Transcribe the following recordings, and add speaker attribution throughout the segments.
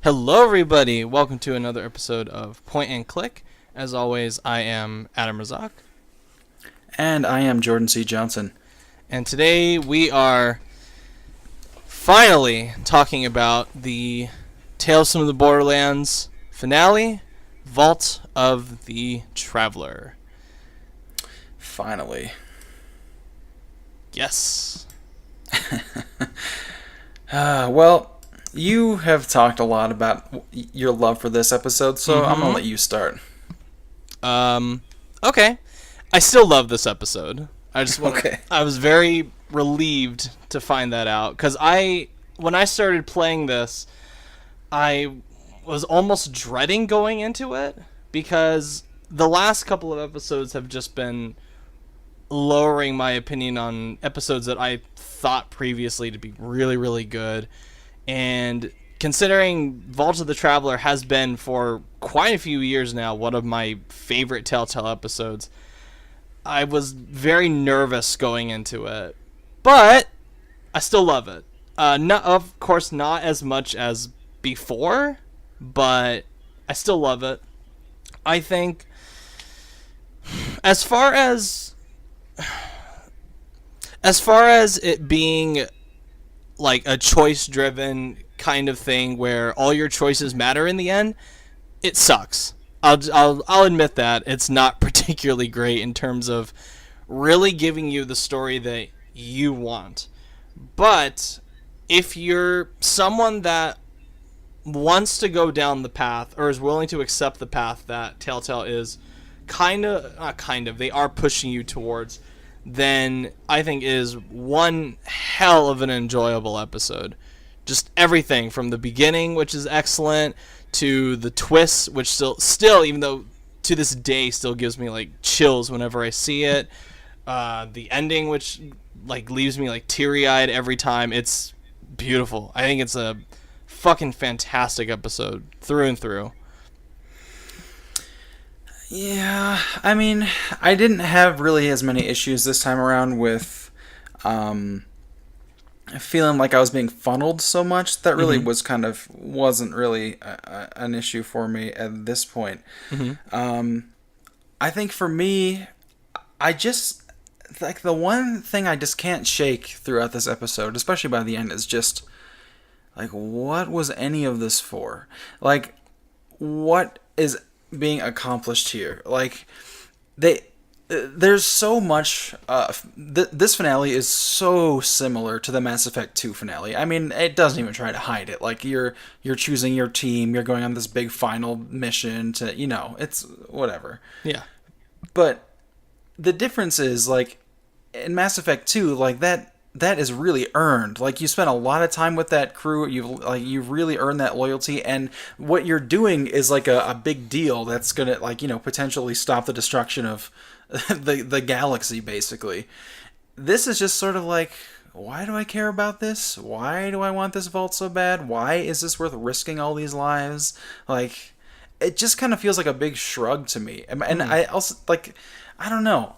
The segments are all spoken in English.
Speaker 1: Hello, everybody. Welcome to another episode of Point and Click. As always, I am Adam Razak.
Speaker 2: And I am Jordan C. Johnson.
Speaker 1: And today we are finally talking about the Tales from the Borderlands finale, Vault of the Traveler.
Speaker 2: Finally.
Speaker 1: Yes.
Speaker 2: Well, you have talked a lot about your love for this episode, so I'm going to let you start.
Speaker 1: Okay. I still love this episode. I was very relieved to find that out because when I started playing this, I was almost dreading going into it because the last couple of episodes have just been lowering my opinion on episodes that I thought previously to be really, really good. And considering Vault of the Traveler has been for quite a few years now one of my favorite Telltale episodes, I was very nervous going into it. But I still love it. Of course, not as much as before, but I still love it. I think as far as it being like a choice-driven kind of thing where all your choices matter in the end, it sucks. I'll admit that it's not particularly great in terms of really giving you the story that you want. But if you're someone that wants to go down the path or is willing to accept the path that Telltale is they are pushing you towards, then I think it is one hell of an enjoyable episode. Just everything from the beginning, which is excellent, to the twists, which still even though to this day still gives me like chills whenever I see it. The ending, which like leaves me like teary-eyed every time. It's beautiful. I think it's a fucking fantastic episode through and through.
Speaker 2: Yeah, I mean, I didn't have really as many issues this time around with feeling like I was being funneled so much. That really wasn't really an issue for me at this point. I think for me, I just, like, the one thing I just can't shake throughout this episode, especially by the end, is just, like, what was any of this for? Like, what is being accomplished here? Like, there's so much. This finale is so similar to the Mass Effect 2 finale. I mean, it doesn't even try to hide it. Like, you're choosing your team, you're going on this big final mission to, it's whatever.
Speaker 1: Yeah.
Speaker 2: But the difference is, like, in Mass Effect 2, like, that is really earned. Like, you spent a lot of time with that crew. You've really earned that loyalty, and what you're doing is like a big deal that's gonna, like, potentially stop the destruction of the galaxy, basically. This is just sort of like, why do I care about this? Why do I want this vault so bad? Why is this worth risking all these lives? Like, it just kind of feels like a big shrug to me. And I also, like, I don't know.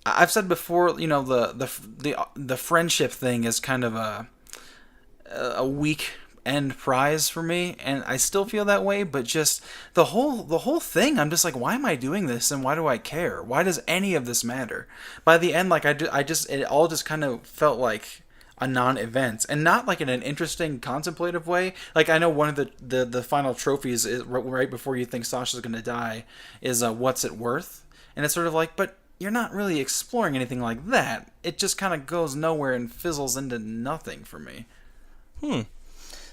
Speaker 2: I've said before, the friendship thing is kind of a weak end prize for me, and I still feel that way. But just the whole thing, I'm just like, why am I doing this, and why do I care? Why does any of this matter? By the end, like, it all just kind of felt like a non-event, and not like in an interesting, contemplative way. Like, I know one of the final trophies is right before you think Sasha's gonna die is what's it worth, and it's sort of like, but you're not really exploring anything like that. It just kind of goes nowhere and fizzles into nothing for me.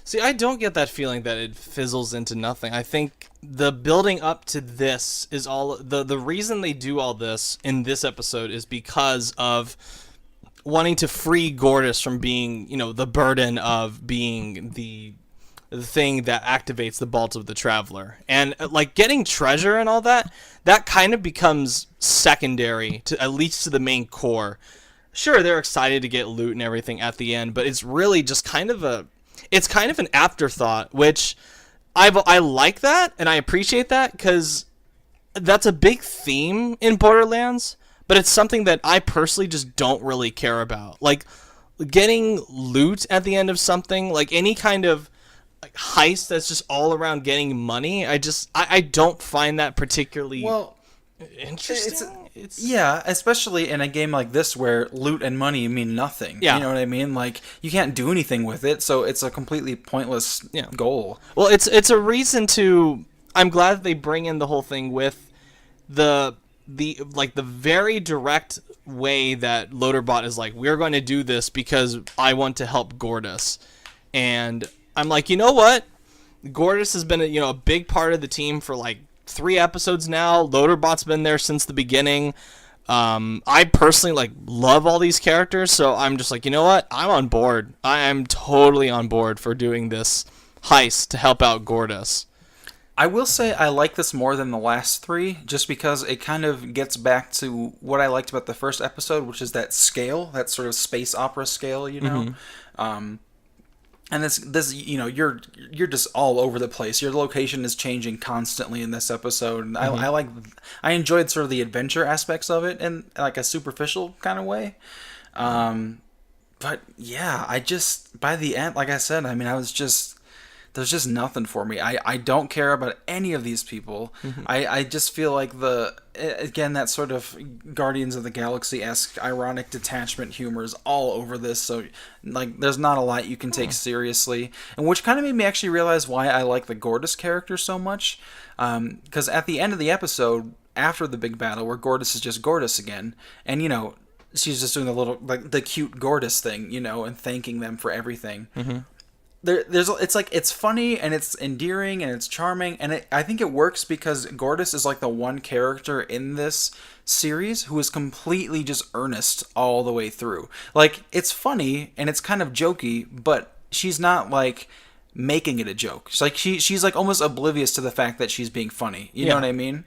Speaker 1: See, I don't get that feeling that it fizzles into nothing. I think the building up to this is all... The reason they do all this in this episode is because of wanting to free Gortys from being, the burden of being the thing that activates the Vault of the Traveler. And, like, getting treasure and all that kind of becomes secondary, to at least to the main core. Sure, they're excited to get loot and everything at the end, but it's really just kind of an afterthought, which I like that, and I appreciate that, because that's a big theme in Borderlands, but it's something that I personally just don't really care about. Like, getting loot at the end of something, like any kind of like heist that's just all around getting money, I don't find that particularly
Speaker 2: Well,
Speaker 1: interesting.
Speaker 2: yeah, especially in a game like this where loot and money mean nothing. You
Speaker 1: Yeah.
Speaker 2: know what I mean? Like you can't do anything with it, so it's a completely pointless
Speaker 1: Yeah.
Speaker 2: goal.
Speaker 1: Well, it's a reason to. I'm glad that they bring in the whole thing with the very direct way that Loaderbot is like, we're going to do this because I want to help Gortys, and I'm like, you know what? Gortys has been a big part of the team for like 3 episodes now. Loaderbot's been there since the beginning. I personally like love all these characters, so I'm just like, you know what? I'm on board. I am totally on board for doing this heist to help out Gortys.
Speaker 2: I will say I like this more than the last 3, just because it kind of gets back to what I liked about the first episode, which is that scale, that sort of space opera scale, you know. And this you're just all over the place. Your location is changing constantly in this episode. And I enjoyed sort of the adventure aspects of it in like a superficial kind of way. But yeah, I just by the end, like I said, I mean, there's just nothing for me. I don't care about any of these people. I just feel like again, that sort of Guardians of the Galaxy-esque ironic detachment humor is all over this, so like there's not a lot you can take seriously. And which kind of made me actually realize why I like the Gortys character so much. Because at the end of the episode, after the big battle, where Gortys is just Gortys again, and she's just doing the cute Gortys thing, and thanking them for everything. It's funny and it's endearing and it's charming, and I think it works because Gortys is like the one character in this series who is completely just earnest all the way through. Like, it's funny and it's kind of jokey, but she's not like making it a joke. She's like almost oblivious to the fact that she's being funny. You know what I mean?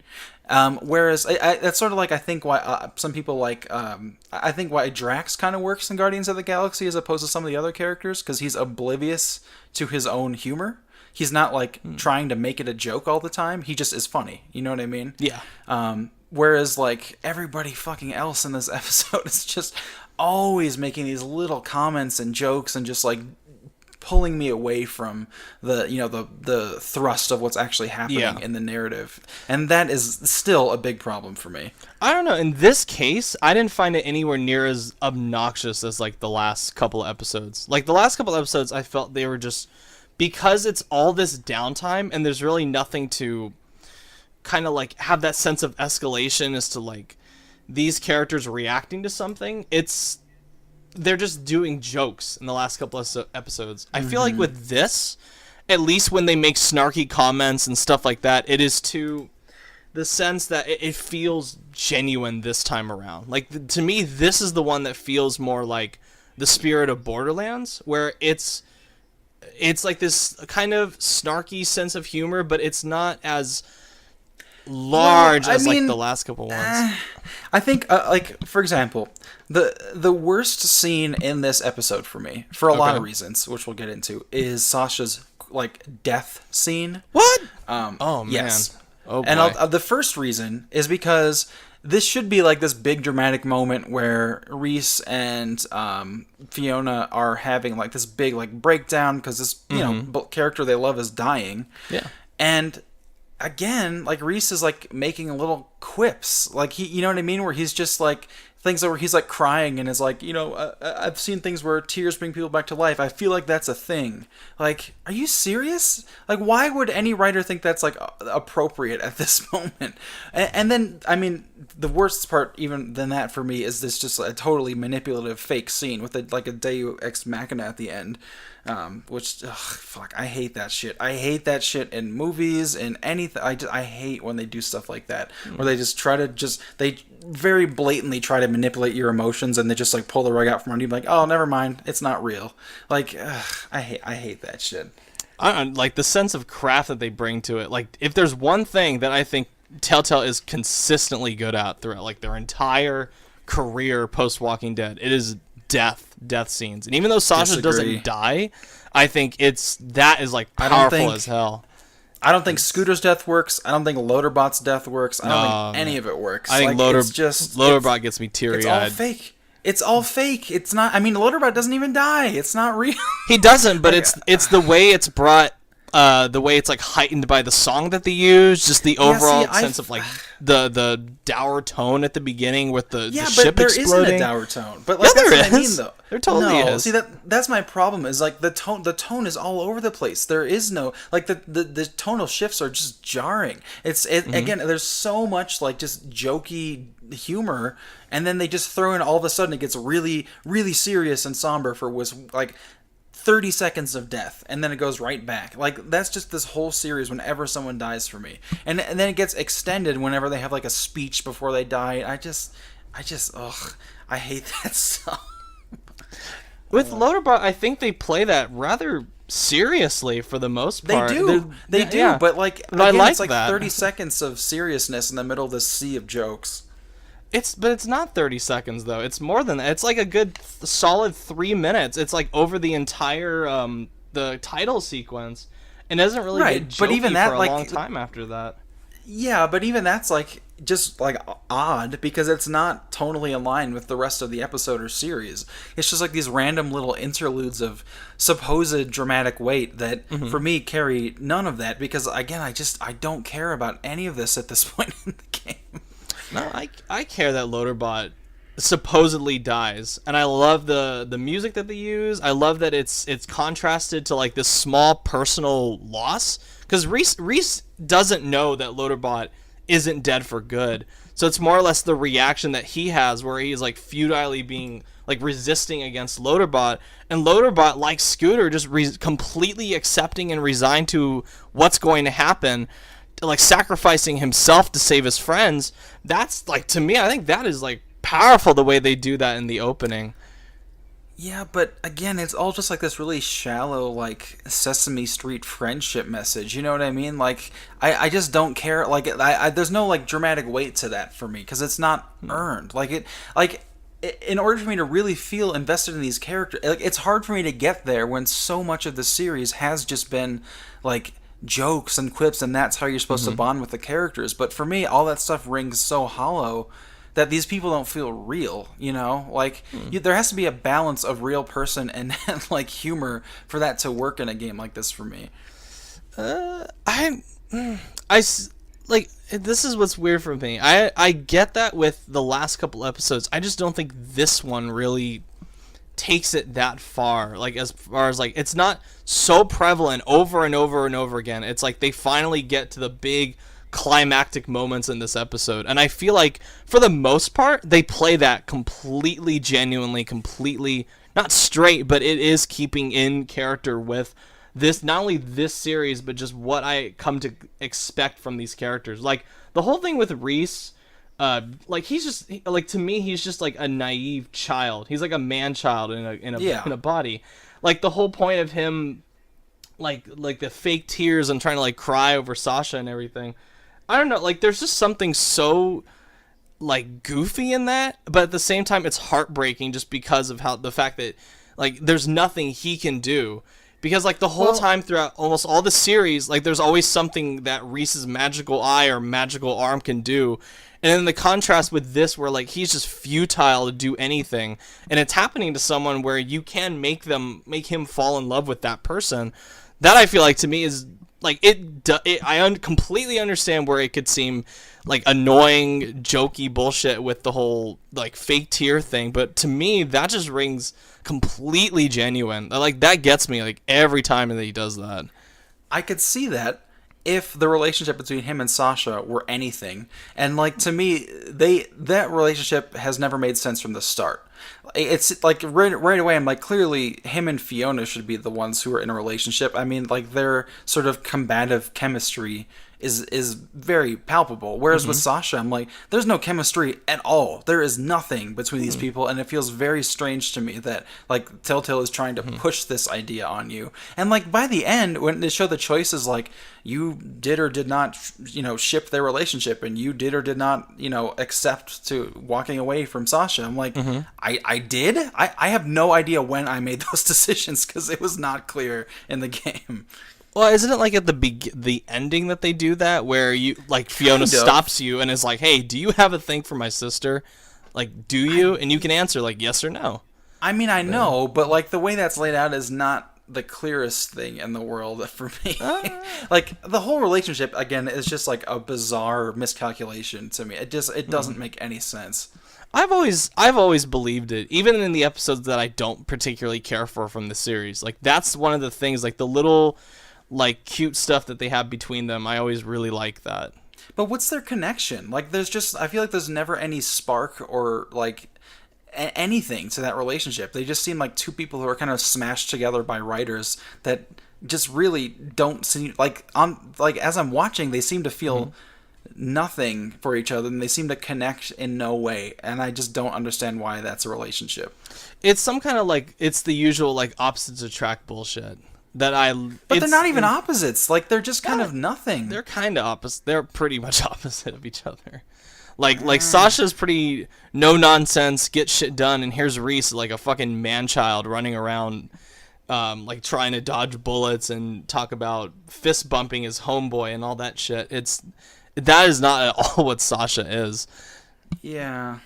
Speaker 2: Whereas that's sort of like I think why some people like I think why Drax kind of works in Guardians of the Galaxy as opposed to some of the other characters, because he's oblivious to his own humor. He's not like trying to make it a joke all the time. He just is funny. You know what I mean?
Speaker 1: Yeah.
Speaker 2: Whereas like everybody fucking else in this episode is just always making these little comments and jokes and just like pulling me away from the thrust of what's actually happening in the narrative. And that is still a big problem for me.
Speaker 1: I don't know. In this case, I didn't find it anywhere near as obnoxious as like the last couple of episodes. Like the last couple of episodes, I felt they were just, because it's all this downtime and there's really nothing to kind of like have that sense of escalation as to like these characters reacting to something. They're just doing jokes in the last couple of episodes. I feel like with this, at least when they make snarky comments and stuff like that, it is to the sense that it feels genuine this time around. Like, to me, this is the one that feels more like the spirit of Borderlands, where it's like this kind of snarky sense of humor, but it's not as large as like the last couple ones.
Speaker 2: I think like for example, the worst scene in this episode for me, for a lot of reasons, which we'll get into, is Sasha's like death scene.
Speaker 1: What?
Speaker 2: Oh man.
Speaker 1: Yes. Oh boy.
Speaker 2: And the first reason is because this should be like this big dramatic moment where Reese and Fiona are having like this big like breakdown because this character they love is dying.
Speaker 1: Yeah.
Speaker 2: And again, like Reese is like making little quips, like he, you know what I mean, where he's just like things where he's like crying and is like, I've seen things where tears bring people back to life. I feel like that's a thing. Like, are you serious? Like, why would any writer think that's like appropriate at this moment? And then, I mean, the worst part even than that for me is this just a totally manipulative fake scene with a Deus Ex Machina at the end. Which, fuck, I hate that shit. I hate that shit in movies and anything. I hate when they do stuff like that, where they just they very blatantly try to manipulate your emotions and they just like pull the rug out from under you, like, oh, never mind, it's not real. Like, I hate that shit.
Speaker 1: Like the sense of craft that they bring to it. Like, if there's one thing that I think Telltale is consistently good at throughout like their entire career post Walking Dead, it is death scenes. And even though Sasha doesn't die, I think that is like powerful as hell.
Speaker 2: I don't think Scooter's death works. I don't think Loaderbot's death works. I don't think any of it works.
Speaker 1: I think Loaderbot gets me teary-eyed.
Speaker 2: It's all fake. It's all fake. It's not. I mean, Loaderbot doesn't even die. It's not real.
Speaker 1: He doesn't, but it's the way it's brought the way it's like heightened by the song that they use, just the
Speaker 2: Yeah, see,
Speaker 1: overall sense of like the dour tone at the beginning with the
Speaker 2: yeah,
Speaker 1: ship
Speaker 2: but there
Speaker 1: exploding.
Speaker 2: isn't a dour tone. But
Speaker 1: Yeah,
Speaker 2: like that's
Speaker 1: there
Speaker 2: what I mean,
Speaker 1: is.
Speaker 2: though.
Speaker 1: There totally
Speaker 2: No,
Speaker 1: is.
Speaker 2: see that's my problem. Is like the tone. The tone is all over the place. There is no like the tonal shifts are just jarring. Again. There's so much like just jokey humor, and then they just throw in all of a sudden it gets really really serious and somber for was like 30 seconds of death, and then it goes right back. Like that's just this whole series whenever someone dies for me, and then it gets extended whenever they have like a speech before they die. Ugh, I hate that stuff.
Speaker 1: With Loaderbot, I think they play that rather seriously for the most part.
Speaker 2: They do,
Speaker 1: yeah.
Speaker 2: but like
Speaker 1: But I
Speaker 2: again,
Speaker 1: like
Speaker 2: it's like
Speaker 1: that.
Speaker 2: 30 seconds of seriousness in the middle of this sea of jokes.
Speaker 1: But it's not 30 seconds though. It's more than that. It's like a good solid 3 minutes. It's like over the entire the title sequence, and doesn't really
Speaker 2: Right,
Speaker 1: get jokey
Speaker 2: but even that,
Speaker 1: for a
Speaker 2: like,
Speaker 1: long time after that.
Speaker 2: Yeah, but even that's like just like odd because it's not tonally in line with the rest of the episode or series. It's just like these random little interludes of supposed dramatic weight that for me carry none of that because again I don't care about any of this at this point in the game.
Speaker 1: No, I care that Loaderbot supposedly dies, and I love the music that they use. I love that it's contrasted to like this small personal loss because Reese doesn't know that Loaderbot isn't dead for good. So it's more or less the reaction that he has where he's like futilely being like resisting against Loaderbot, and Loaderbot, like Scooter, just completely accepting and resigned to what's going to happen, like sacrificing himself to save his friends. That's like, to me, I think that is like powerful the way they do that in the opening.
Speaker 2: Yeah, but again, it's all just like this really shallow, like Sesame Street friendship message. You know what I mean? Like, I just don't care. Like, there's no like dramatic weight to that for me because it's not earned. In order for me to really feel invested in these characters, like it's hard for me to get there when so much of the series has just been like jokes and quips, and that's how you're supposed to bond with the characters. But for me, all that stuff rings so hollow that these people don't feel real, you know? Like, there has to be a balance of real person and like, humor for that to work in a game like this for me.
Speaker 1: Like, this is what's weird for me. I get that with the last couple episodes. I just don't think this one really takes it that far. Like, as far as, like, it's not so prevalent over and over and over again. It's like they finally get to the big climactic moments in this episode, and I feel like for the most part they play that completely genuinely, completely not straight, but it is keeping in character with this, not only this series but just what I come to expect from these characters. Like the whole thing with Reese, like he's just like, to me he's just like a naive child. He's like a man child in a body. Like the whole point of him, like the fake tears and trying to like cry over Sasha and everything, I don't know, like there's just something so like goofy in that, but at the same time it's heartbreaking just because of how the fact that like there's nothing he can do, because like the whole time throughout almost all the series, like there's always something that Reese's magical eye or magical arm can do, and then the contrast with this where like he's just futile to do anything, and it's happening to someone where you can make him fall in love with that person. That I feel like to me is like completely understand where it could seem like annoying, jokey bullshit with the whole like fake tear thing, but to me that just rings completely genuine. Like that gets me like every time that he does that.
Speaker 2: I could see that if the relationship between him and Sasha were anything, and like to me that relationship has never made sense from the start. It's like right away I'm like, clearly him and Fiona should be the ones who are in a relationship. I mean, like their sort of combative chemistry is very palpable, whereas with Sasha I'm like, there's no chemistry at all. There is nothing between these people, and it feels very strange to me that like Telltale is trying to push this idea on you. And like by the end when they show the choices, like you did or did not, you know, ship their relationship, and you did or did not, you know, accept to walking away from Sasha. I'm like, I did? I have no idea when I made those decisions because it was not clear in the game.
Speaker 1: Well, isn't it like at the ending that they do that, where you like Fiona stops you and is like, "Hey, do you have a thing for my sister? Like, do you?" And you can answer like yes or no.
Speaker 2: I mean, I know, but like the way that's laid out is not the clearest thing in the world for me.
Speaker 1: Uh,
Speaker 2: Like the whole relationship again is just like a bizarre miscalculation to me. It doesn't make any sense.
Speaker 1: I've always believed it, even in the episodes that I don't particularly care for from the series. Like that's one of the things, like the little like cute stuff that they have between them. I always really like that.
Speaker 2: But what's their connection? Like there's just I feel like there's never any spark or like anything to that relationship. They just seem like two people who are kind of smashed together by writers that just really don't seem like on like as I'm watching they seem to feel nothing for each other and they seem to connect in no way, and I just don't understand why that's a relationship.
Speaker 1: It's some kind of like it's the usual like opposites attract bullshit that I.
Speaker 2: But they're not even opposites. Like they're just kind of nothing.
Speaker 1: They're kind of opposite. They're pretty much opposite of each other. Like Sasha's pretty no nonsense, get shit done, and here's Reese like a fucking man child running around, like trying to dodge bullets and talk about fist bumping his homeboy and all that shit. That is not at all what Sasha is.
Speaker 2: Yeah.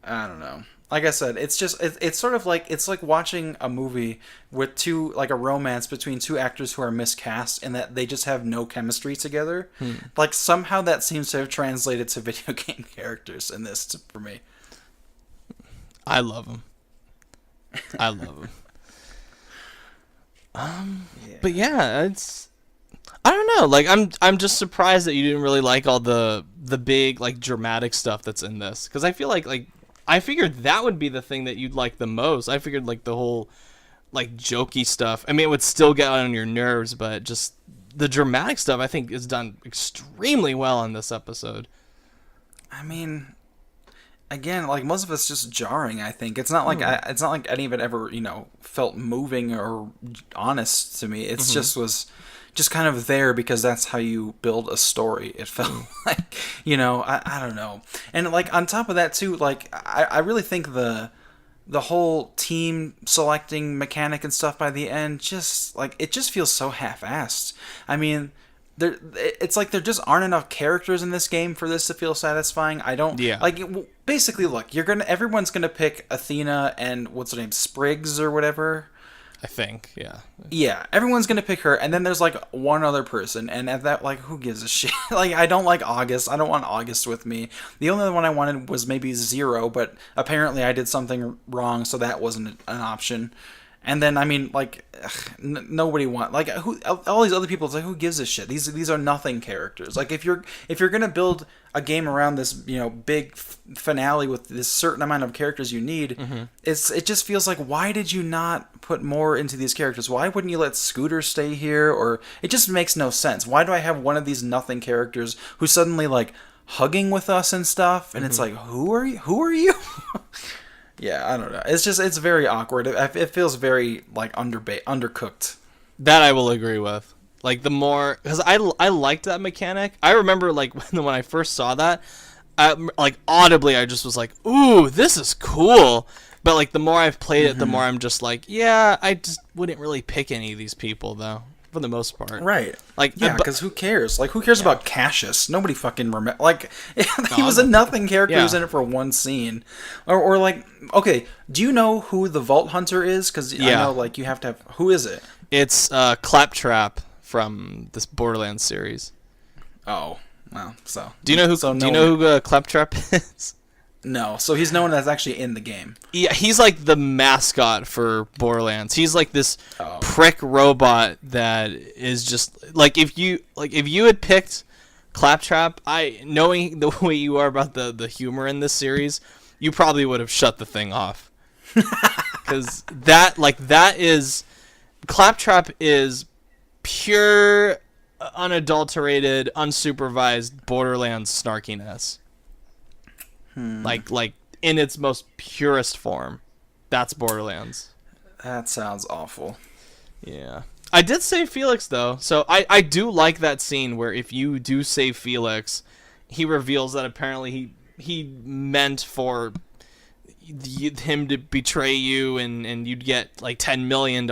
Speaker 2: I don't know. Like I said, it's just it's sort of like it's like watching a movie with two like a romance between two actors who are miscast and that they just have no chemistry together. Like somehow that seems to have translated to video game characters in this for me.
Speaker 1: I love him. I love him. But yeah, it's I don't know. Like I'm just surprised that you didn't really like all the big like dramatic stuff that's in this, because I feel like I figured that would be the thing that you'd like the most. I figured like the whole like jokey stuff. I mean, it would still get on your nerves, but just the dramatic stuff I think is done extremely well in this episode.
Speaker 2: I mean, again, like most of it's just jarring. I think it's not like it's not like any of it ever felt moving or honest to me. It's just was just kind of there because that's how you build a story. It felt like I don't know. And like on top of that too, like I really think the whole team selecting mechanic and stuff by the end just like it just feels so half-assed. I mean, it's like there just aren't enough characters in this game for this to feel satisfying. I don't basically look, everyone's gonna pick Athena and what's her name, Spriggs or whatever.
Speaker 1: I think, yeah.
Speaker 2: Yeah, everyone's gonna pick her, and then there's like one other person, and at that, like, who gives a shit? Like, I don't like August. I don't want August with me. The only one I wanted was maybe Zero, but apparently I did something wrong, so that wasn't an option. And then I mean, like, nobody like who all these other people. It's like, who gives a shit? These are nothing characters. Like if you're gonna build a game around this big finale with this certain amount of characters you need, it just feels like, why did you not put more into these characters? Why wouldn't you let Scooter stay here? Or it just makes no sense. Why do I have one of these nothing characters who's suddenly like hugging with us and stuff? And it's like, who are you? Who are you? Yeah, I don't know. It's very awkward. It feels very like undercooked.
Speaker 1: That I will agree with. Like the more, because I liked that mechanic. I remember like when I first saw that, like audibly I just was like, ooh, this is cool. But like the more I've played it, the more I'm just like, yeah, I just wouldn't really pick any of these people though, for the most part.
Speaker 2: Right.
Speaker 1: Like
Speaker 2: yeah, because who cares? Like who cares about Cassius? Nobody fucking remember. Like he was a nothing character. He was in it for one scene. Or like, okay, do you know who the Vault Hunter is? Because I know like you have to have. Who is it?
Speaker 1: It's Claptrap from this Borderlands series.
Speaker 2: Oh, well, so
Speaker 1: do you know who Claptrap is?
Speaker 2: No, so he's no one that's actually in the game.
Speaker 1: Yeah, he's like the mascot for Borderlands. He's like this prick robot that is just like if you had picked Claptrap, knowing the way you are about the humor in this series, you probably would have shut the thing off. Because that is Claptrap is pure, unadulterated, unsupervised Borderlands snarkiness. Like in its most purest form. That's Borderlands.
Speaker 2: That sounds awful.
Speaker 1: Yeah. I did save Felix though, so I do like that scene where if you do save Felix, he reveals that apparently he meant for him to betray you and you'd get like $10 million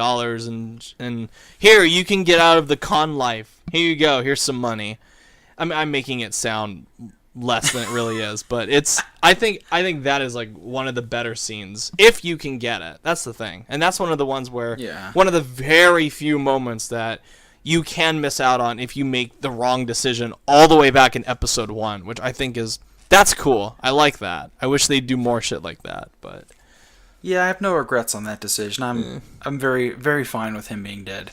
Speaker 1: and here, you can get out of the con life. Here you go, here's some money. I'm making it sound less than it really is. But I think that is like one of the better scenes if you can get it. That's the thing, and that's one of the ones where one of the very few moments that you can miss out on if you make the wrong decision all the way back in episode 1, which I think that's cool. I like that. I wish they'd do more shit like that, but
Speaker 2: yeah, I have no regrets on that decision. I'm very, very fine with him being dead.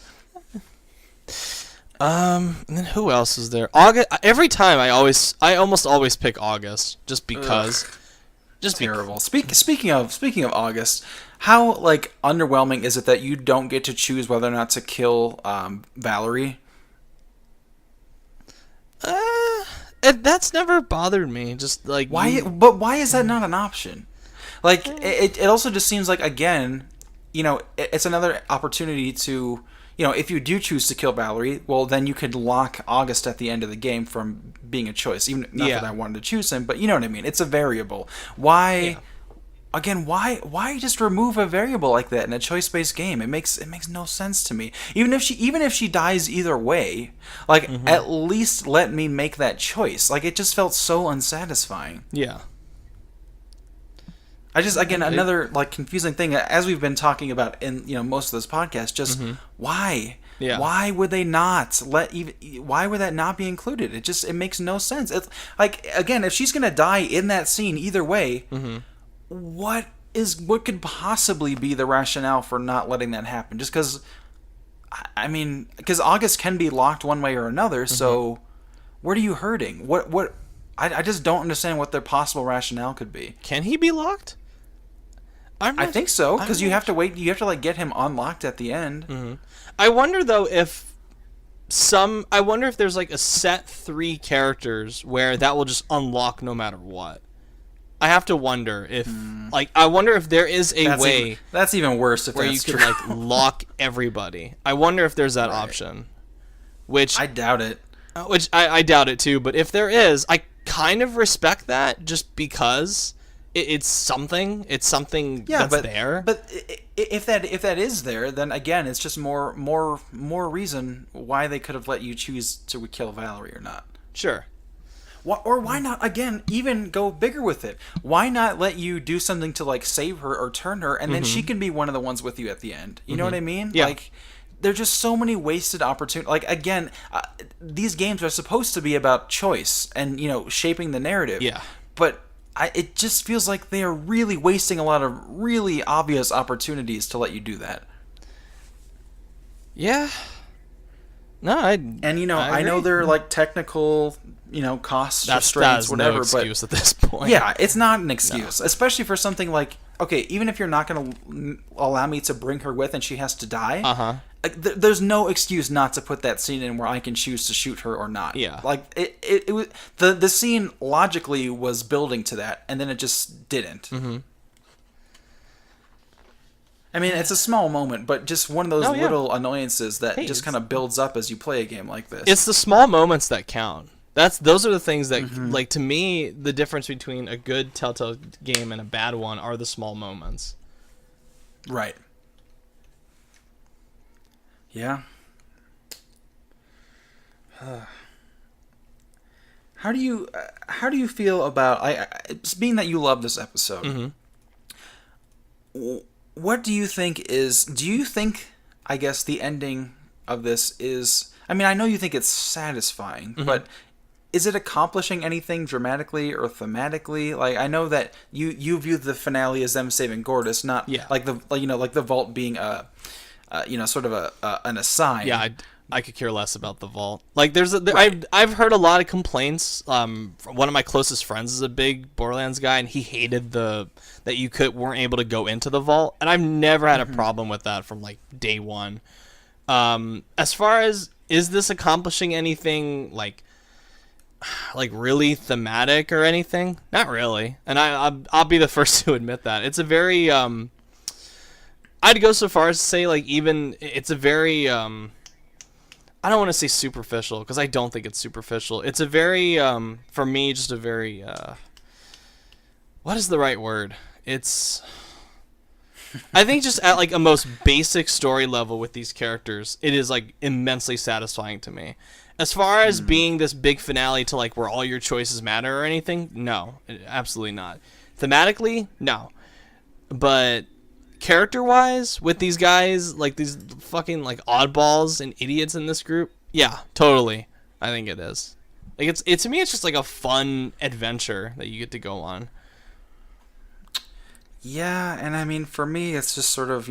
Speaker 1: And then who else is there? August. Every time I almost always pick August just because. Ugh.
Speaker 2: Just terrible. Speaking of August, how like underwhelming is it that you don't get to choose whether or not to kill Valerie?
Speaker 1: That's never bothered me. Just like
Speaker 2: why? But why is that not an option? Like it also just seems like, again, it's another opportunity to, if you do choose to kill Valerie, well, then you could lock August at the end of the game from being a choice. Even not that I wanted to choose him, but you know what I mean. It's a variable. Why? Yeah. Again, why just remove a variable like that in a choice-based game? It makes no sense to me. Even if she dies either way, like at least let me make that choice. Like it just felt so unsatisfying.
Speaker 1: Yeah.
Speaker 2: I just, again, another like confusing thing, as we've been talking about in most of this podcast. Just why? Yeah. Why would they not why would that not be included? It makes no sense. It's like, again, if she's gonna die in that scene either way, what could possibly be the rationale for not letting that happen? Just because, I mean, because August can be locked one way or another. So, what are you hurting? What? I just don't understand what their possible rationale could be.
Speaker 1: Can he be locked?
Speaker 2: I think so, because you have to wait. You have to like get him unlocked at the end.
Speaker 1: I wonder though if there's like a set 3 characters where that will just unlock no matter what. I have to wonder if I wonder if there is a way.
Speaker 2: That's even worse if
Speaker 1: where
Speaker 2: that's
Speaker 1: you
Speaker 2: true.
Speaker 1: can like lock everybody. I wonder if there's that option. Which
Speaker 2: I doubt it.
Speaker 1: Which I doubt it too. But if there is, I kind of respect that just because it's something. It's something that's there.
Speaker 2: But if that is there, then again, it's just more reason why they could have let you choose to kill Valerie or not.
Speaker 1: Sure.
Speaker 2: Or why not, again, even go bigger with it? Why not let you do something to like save her or turn her, and then she can be one of the ones with you at the end? You know what I mean?
Speaker 1: Yeah.
Speaker 2: Like, there's just so many wasted opportunities. Like, again, these games are supposed to be about choice and shaping the narrative.
Speaker 1: Yeah.
Speaker 2: But it just feels like they are really wasting a lot of really obvious opportunities to let you do that.
Speaker 1: Yeah. No, I
Speaker 2: know they're like technical, costs, restraints, whatever.
Speaker 1: No excuse
Speaker 2: but
Speaker 1: at this point.
Speaker 2: Yeah, it's not an excuse, especially for something like, okay, even if you're not going to allow me to bring her with and she has to die, there's no excuse not to put that scene in where I can choose to shoot her or not.
Speaker 1: Yeah,
Speaker 2: like it was the scene logically was building to that, and then it just didn't. I mean, it's a small moment, but just one of those little annoyances that just kind of builds up as you play a game like this.
Speaker 1: It's the small moments that count. Those are the things that, like, to me, the difference between a good Telltale game and a bad one are the small moments.
Speaker 2: Right. Yeah. How do you feel about being that you love this episode? What do you think I guess the ending of this is, I mean, I know you think it's satisfying, but is it accomplishing anything dramatically or thematically? Like, I know that you view the finale as them saving Gortys, not like the vault being sort of an aside.
Speaker 1: Yeah, I could care less about the vault. Like, I've heard a lot of complaints. One of my closest friends is a big Borderlands guy, and he hated that you weren't able to go into the vault. And I've never had a problem with that from like day one. As far as, is this accomplishing anything like really thematic or anything? Not really. And I'll be the first to admit that. It's a very I'd go so far as to say, like, even it's a very I don't want to say superficial, because I don't think it's superficial. It's a very, for me, just a very, what is the right word? It's, I think just at like a most basic story level with these characters, it is like immensely satisfying to me. As far as being this big finale to like where all your choices matter or anything, no, absolutely not. Thematically, no. But character wise, with these guys, like these fucking like oddballs and idiots in this group, yeah, totally. I think it is. Like it's to me, it's just like a fun adventure that you get to go on.
Speaker 2: Yeah, and I mean, for me, it's just sort of,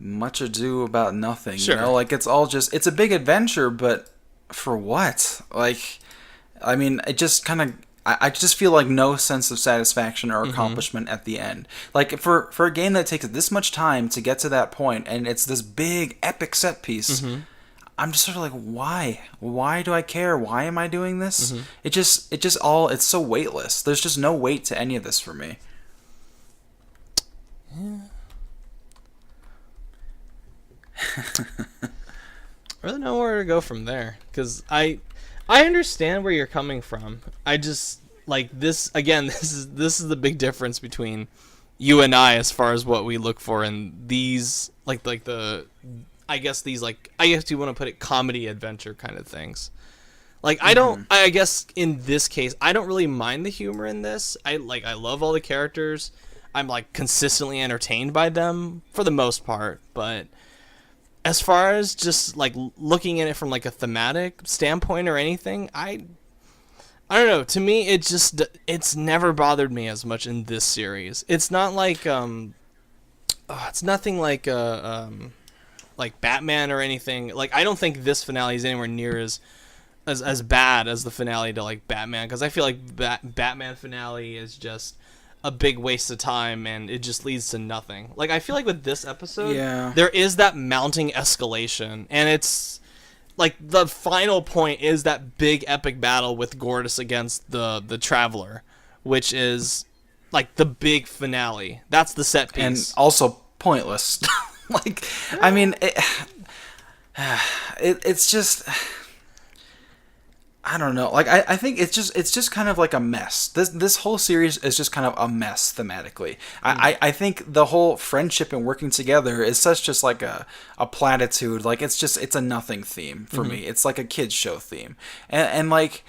Speaker 2: much ado about nothing.
Speaker 1: Sure.
Speaker 2: Like it's all just, it's a big adventure, but for what? Like, I mean, it just kind of, I just feel like no sense of satisfaction or accomplishment at the end. Like for a game that takes this much time to get to that point, and it's this big epic set piece, I'm just sort of like, why? Why do I care? Why am I doing this? It's so weightless. There's just no weight to any of this for me.
Speaker 1: Yeah. I really know where to go from there, because I understand where you're coming from. I just like this again. This is the big difference between you and I as far as what we look for in these like the I guess these like I guess you want to put it comedy adventure kind of things. Like I guess in this case I don't really mind the humor in this. I love all the characters. I'm like consistently entertained by them for the most part, but as far as just like looking at it from like a thematic standpoint or anything, I don't know. To me, it's never bothered me as much in this series. It's not like it's nothing like Batman or anything. Like I don't think this finale is anywhere near as bad as the finale to like Batman, because I feel like Batman finale is just a big waste of time and it just leads to nothing. Like I feel like with this episode, there is that mounting escalation, and it's like the final point is that big epic battle with Gortys against the Traveler, which is like the big finale. That's the set piece,
Speaker 2: and also pointless. Like, I mean, it's just, I don't know. Like, I think it's just kind of like a mess. This whole series is just kind of a mess thematically. I think the whole friendship and working together is such just like a platitude. Like, it's a nothing theme for me. It's like a kid's show theme. And like,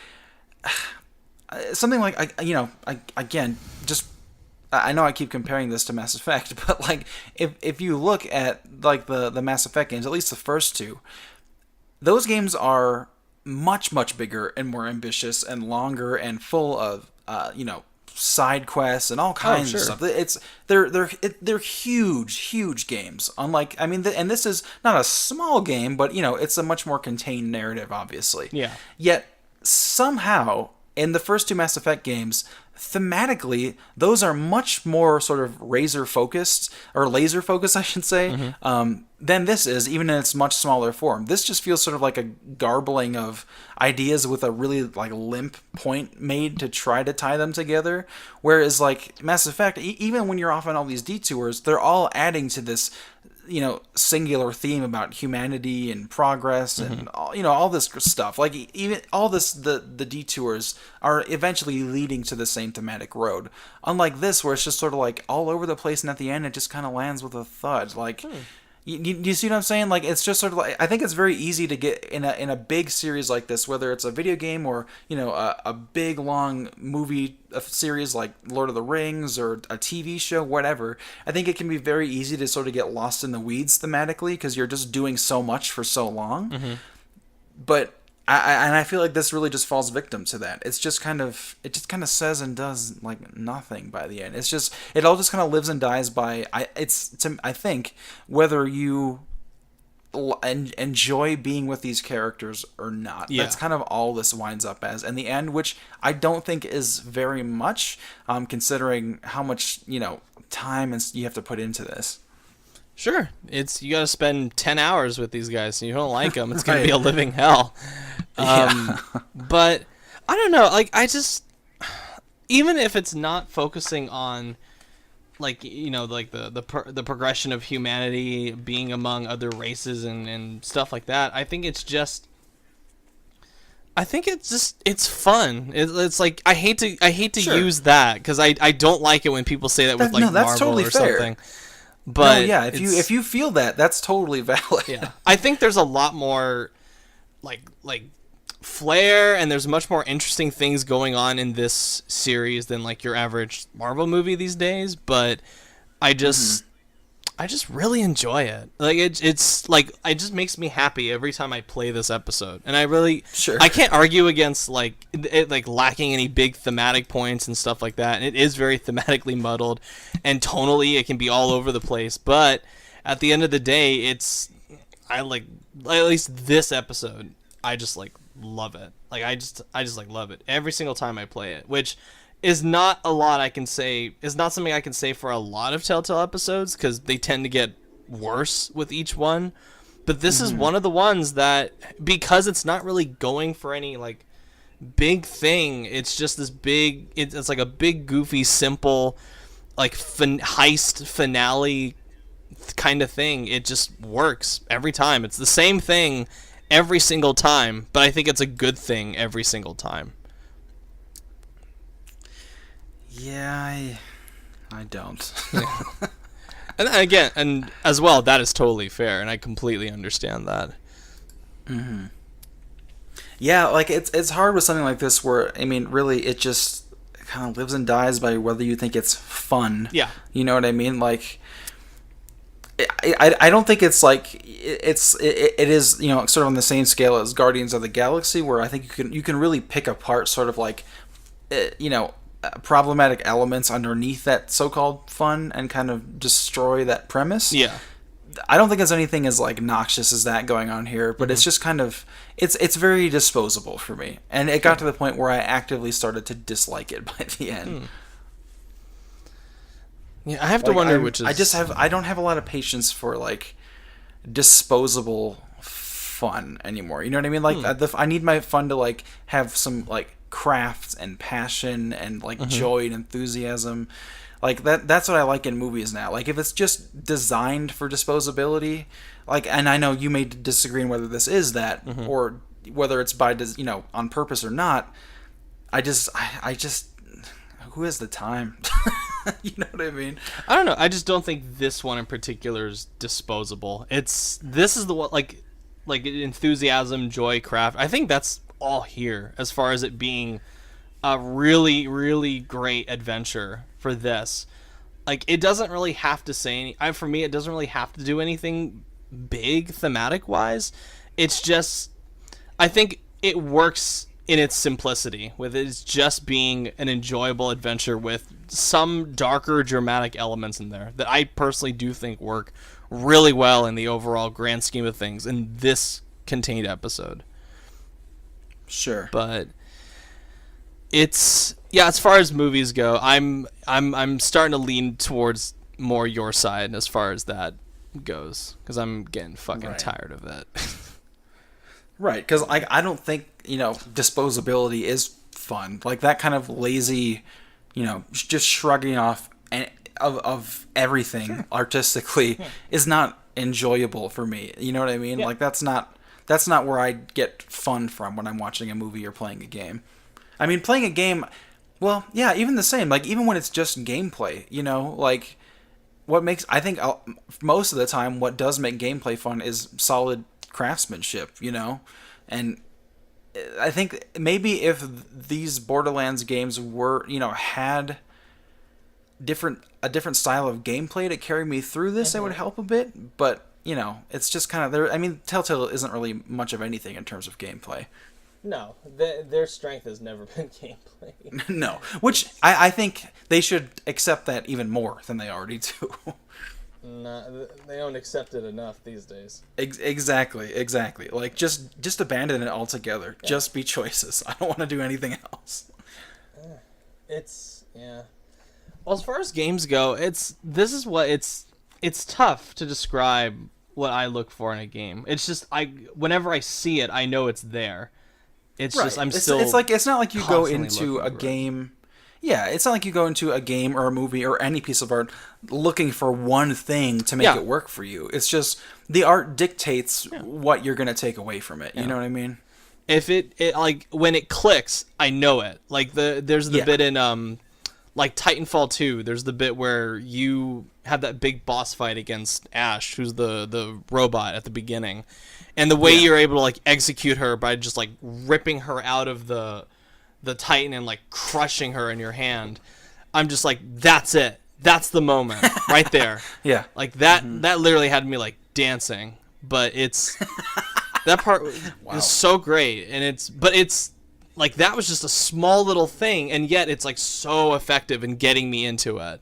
Speaker 2: something like, again, just, I know I keep comparing this to Mass Effect, but like, if you look at like the Mass Effect games, at least the first two, those games are much bigger and more ambitious and longer and full of side quests and all kinds of stuff. They're huge games. Unlike, I mean, and this is not a small game, but it's a much more contained narrative, obviously.
Speaker 1: Yeah.
Speaker 2: Yet somehow in the first two Mass Effect games, thematically, those are much more sort of laser focused, I should say, than this is, even in its much smaller form. This just feels sort of like a garbling of ideas with a really like limp point made to try to tie them together. Whereas like Mass Effect, even when you're off on all these detours, they're all adding to this singular theme about humanity and progress and all this stuff. Like even all this, the detours are eventually leading to the same thematic road. Unlike this, where it's just sort of like all over the place, and at the end it just kind of lands with a thud. Like, you see what I'm saying? Like, it's just sort of like, I think it's very easy to get in a big series like this, whether it's a video game or a big long movie series like Lord of the Rings or a TV show, whatever. I think it can be very easy to sort of get lost in the weeds thematically because you're just doing so much for so long. But I feel like this really just falls victim to that. It just kind of says and does like nothing by the end. It all just kind of lives and dies by I think whether you enjoy being with these characters or not.
Speaker 1: Yeah.
Speaker 2: That's kind of all this winds up as in the end, which I don't think is very much, considering how much time you have to put into this.
Speaker 1: Sure, you got to spend 10 hours with these guys, and you don't like them, it's going to be a living hell. But I don't know, like even if it's not focusing on like like the progression of humanity being among other races and stuff like that, I think it's just I think it's fun. It's like I hate to
Speaker 2: Sure.
Speaker 1: use that because I don't like it when people say that with like
Speaker 2: No, that's
Speaker 1: Marvel
Speaker 2: totally
Speaker 1: or
Speaker 2: fair.
Speaker 1: something.
Speaker 2: No,
Speaker 1: But
Speaker 2: yeah, if you feel that, that's totally valid.
Speaker 1: yeah, I think there's a lot more like flair, and there's much more interesting things going on in this series than like your average Marvel movie these days. But I just I just really enjoy it. Like it's like it just makes me happy every time I play this episode, and
Speaker 2: Sure.
Speaker 1: I can't argue against like it like lacking any big thematic points and stuff like that. And it is very thematically muddled, and tonally it can be all over the place. But at the end of the day, I like at least this episode. I just like love it. Like I just like love it every single time I play it, which is not a lot I can say. Is not something I can say for a lot of Telltale episodes because they tend to get worse with each one. But this is one of the ones that, because it's not really going for any like big thing, it's just this big. It's like a big, goofy, simple, like heist finale kind of thing. It just works every time. It's the same thing every single time, but I think it's a good thing every single time.
Speaker 2: Yeah, I don't.
Speaker 1: And again, and as well, that is totally fair, and I completely understand that.
Speaker 2: Yeah, like it's hard with something like this where I mean, really, it just kind of lives and dies by whether you think it's fun.
Speaker 1: Yeah.
Speaker 2: You know what I mean? Like, I don't think it's like it is, you know, sort of on the same scale as Guardians of the Galaxy, where I think you can really pick apart sort of like, you know, problematic elements underneath that so-called fun and kind of destroy that premise.
Speaker 1: Yeah.
Speaker 2: I don't think there's anything as like noxious as that going on here, but it's just kind of it's very disposable for me, and it got to the point where I actively started to dislike it by the end.
Speaker 1: Yeah, I have to
Speaker 2: Like,
Speaker 1: wonder which is.
Speaker 2: I don't have a lot of patience for like disposable fun anymore. You know what I mean? Like I need my fun to like have some like craft and passion and like joy and enthusiasm. Like that's what I like in movies now. Like if it's just designed for disposability, like, and I know you may disagree on whether this is that or whether it's by you know, on purpose or not. I just who has the time? You know what I mean?
Speaker 1: I don't know. I just don't think this one in particular is disposable. This is the one like enthusiasm, joy, craft. I think that's all here as far as it being a really, really great adventure for this. Like it doesn't really have to say any. For me, it doesn't really have to do anything big thematic wise. It's just I think it works in its simplicity, with it just being an enjoyable adventure with some darker, dramatic elements in there that I personally do think work really well in the overall grand scheme of things in this contained episode.
Speaker 2: Sure.
Speaker 1: But it's as far as movies go, I'm starting to lean towards more your side as far as that goes, because I'm getting fucking tired of it.
Speaker 2: Right, because I don't think, you know, disposability is fun. Like that kind of lazy, you know, just shrugging off of everything artistically is not enjoyable for me. You know what I mean? Like that's not where I get fun from when I'm watching a movie or playing a game. I mean, playing a game, well, yeah, even the same. Like even when it's just gameplay, you know, like what makes, I think most of the time what does make gameplay fun is solid craftsmanship, you know? And I think maybe if these Borderlands games were, you know, had a different style of gameplay to carry me through this, it would help a bit. But, you know, it's just kind of there. I mean, Telltale isn't really much of anything in terms of gameplay.
Speaker 1: No, their strength has never been gameplay.
Speaker 2: No, which I think they should accept that even more than they already do.
Speaker 1: No, they don't accept it enough these days.
Speaker 2: Exactly. Like just abandon it altogether. Yeah. Just be choices. I don't want to do anything else.
Speaker 1: Well, as far as games go, it's tough to describe what I look for in a game. It's just whenever I see it, I know it's there. It's right. Just
Speaker 2: it's not like you go into a game. Yeah, it's not like you go into a game or a movie or any piece of art looking for one thing to make it work for you. It's just the art dictates what you're going to take away from it. You know what I mean?
Speaker 1: If it like when it clicks, I know it. Like there's the bit in like Titanfall 2, there's the bit where you have that big boss fight against Ash, who's the robot at the beginning. And the way you're able to like execute her by just like ripping her out of the Titan and like crushing her in your hand. I'm just like, that's it. That's the moment right there.
Speaker 2: Yeah.
Speaker 1: Like that that literally had me like dancing. But it's that part is so great, and it's like that was just a small little thing, and yet it's like so effective in getting me into it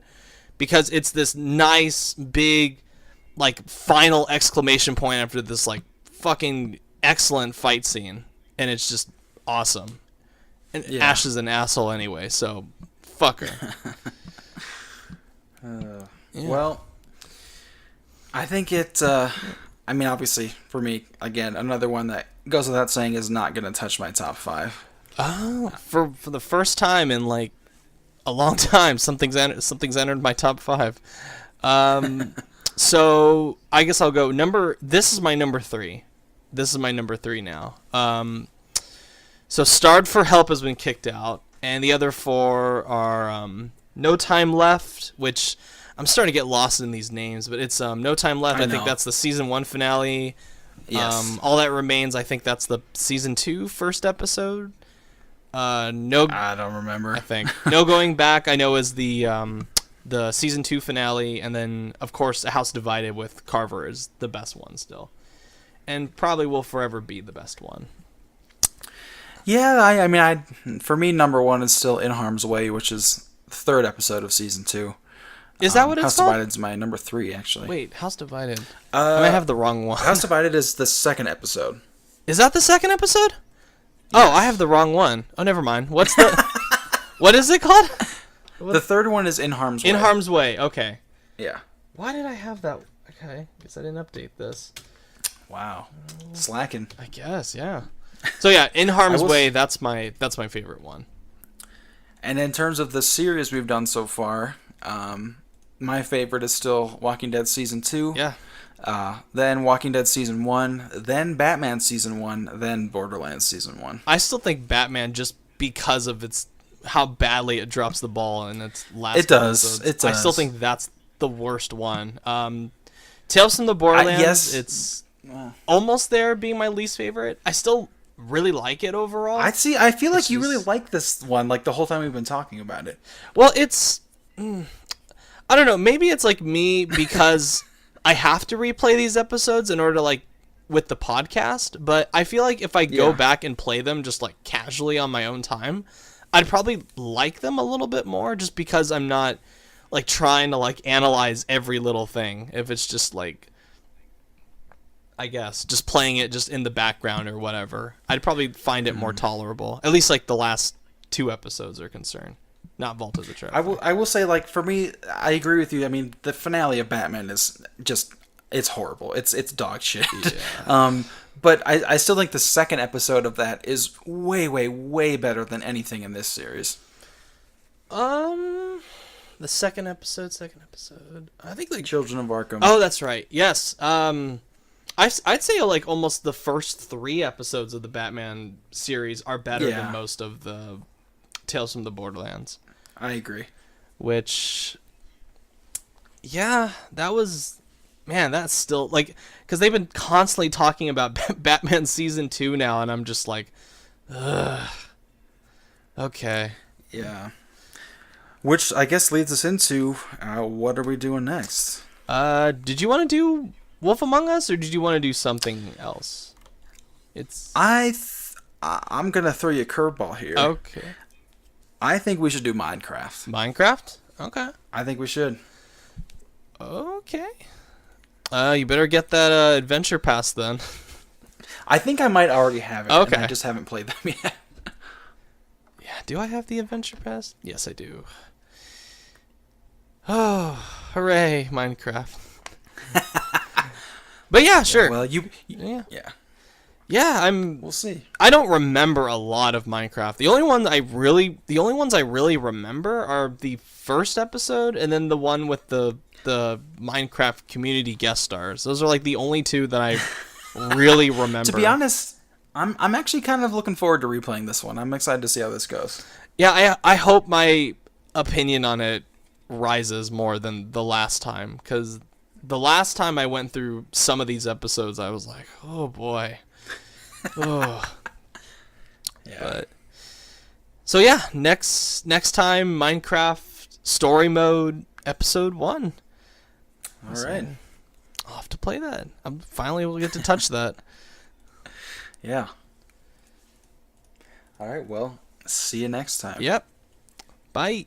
Speaker 1: because it's this nice big like final exclamation point after this like fucking excellent fight scene, and it's just awesome. And Ash is an asshole anyway, so fuck her.
Speaker 2: Well, I think it. I mean, obviously, for me, again, another one that goes without saying is not going to touch my top 5.
Speaker 1: Oh, for the first time in like a long time, something's entered my top 5. So I guess I'll go This is my number 3. This is my number 3 now. So Starved for Help has been kicked out, and the other 4 are No Time Left, which I'm starting to get lost in these names, but it's No Time Left. I think that's the season 1 finale.
Speaker 2: Yes.
Speaker 1: All That Remains, I think that's the season 2 first episode. I
Speaker 2: don't remember.
Speaker 1: I think No Going Back, I know, is the season 2 finale, and then of course A House Divided with Carver is the best one still, and probably will forever be the best one.
Speaker 2: Yeah, I mean, for me, number 1 is still In Harm's Way, which is the 3rd episode of season 2.
Speaker 1: Is that what it's
Speaker 2: House
Speaker 1: called?
Speaker 2: Divided is my number 3, actually.
Speaker 1: Wait, House Divided. I might have the wrong one.
Speaker 2: House Divided is the 2nd episode.
Speaker 1: Is that the 2nd episode? Yes. Oh, I have the wrong one. Oh, never mind. What's the... What is it called?
Speaker 2: The 3rd one is In Harm's Way.
Speaker 1: In Harm's Way, okay.
Speaker 2: Yeah.
Speaker 1: Why did I have that? Okay, guess I didn't update this.
Speaker 2: Wow. Slacking.
Speaker 1: I guess, yeah. So yeah, In Harm's Way, that's my favorite one.
Speaker 2: And in terms of the series we've done so far, my favorite is still Walking Dead Season 2.
Speaker 1: Yeah.
Speaker 2: Then Walking Dead Season 1, then Batman Season 1, then Borderlands Season 1.
Speaker 1: I still think Batman, just because of how badly it drops the ball in its last episodes.
Speaker 2: It does.
Speaker 1: I still think that's the worst one. Tales from the Borderlands,
Speaker 2: yes.
Speaker 1: It's almost there being my least favorite. I still really like it overall.
Speaker 2: I feel like you really like this one, like the whole time we've been talking about it.
Speaker 1: Well, it's... I don't know. Maybe it's like me because I have to replay these episodes in order to like with the podcast. But I feel like if I go back and play them just like casually on my own time, I'd probably like them a little bit more just because I'm not like trying to like analyze every little thing. If it's just like, I guess, just playing it just in the background or whatever, I'd probably find it more tolerable. At least like the last 2 episodes are concerned. Not Vault of the Trap.
Speaker 2: I will say, like, for me, I agree with you. I mean, the finale of Batman is just, it's horrible. It's dog shit. Yeah. But I still think the 2nd episode of that is way, way, way better than anything in this series.
Speaker 1: The second episode. I think like
Speaker 2: Children of Arkham.
Speaker 1: Oh, that's right. Yes. I'd say like almost the first 3 episodes of the Batman series are better than most of the Tales from the Borderlands.
Speaker 2: I agree.
Speaker 1: Which, yeah, that was, man, that's still, like, because they've been constantly talking about Batman Season 2 now, and I'm just like, ugh. Okay.
Speaker 2: Yeah. Which, I guess, leads us into, what are we doing next?
Speaker 1: Did you want to do Wolf Among Us, or did you want to do something else?
Speaker 2: I'm going to throw you a curveball here.
Speaker 1: Okay.
Speaker 2: I think we should do Minecraft.
Speaker 1: Minecraft? Okay.
Speaker 2: I think we should.
Speaker 1: Okay. You better get that adventure pass then.
Speaker 2: I think I might already have it.
Speaker 1: Okay.
Speaker 2: And I just haven't played them yet.
Speaker 1: Yeah, do I have the adventure pass? Yes, I do. Oh, hooray, Minecraft. But yeah, sure.
Speaker 2: Well,
Speaker 1: yeah.
Speaker 2: Yeah.
Speaker 1: Yeah,
Speaker 2: We'll see.
Speaker 1: I don't remember a lot of Minecraft. The only ones I really remember are the first episode and then the one with the Minecraft community guest stars. Those are like the only 2 that I really remember.
Speaker 2: To be honest, I'm actually kind of looking forward to replaying this one. I'm excited to see how this goes.
Speaker 1: Yeah, I hope my opinion on it rises more than the last time, because the last time I went through some of these episodes, I was like, oh boy. Oh.
Speaker 2: Yeah.
Speaker 1: But so yeah, next time Minecraft story mode episode 1.
Speaker 2: All
Speaker 1: So
Speaker 2: right.
Speaker 1: I'll have to play that. I'm finally able to get to touch that.
Speaker 2: Yeah. All right. Well, see you next time.
Speaker 1: Yep. Bye.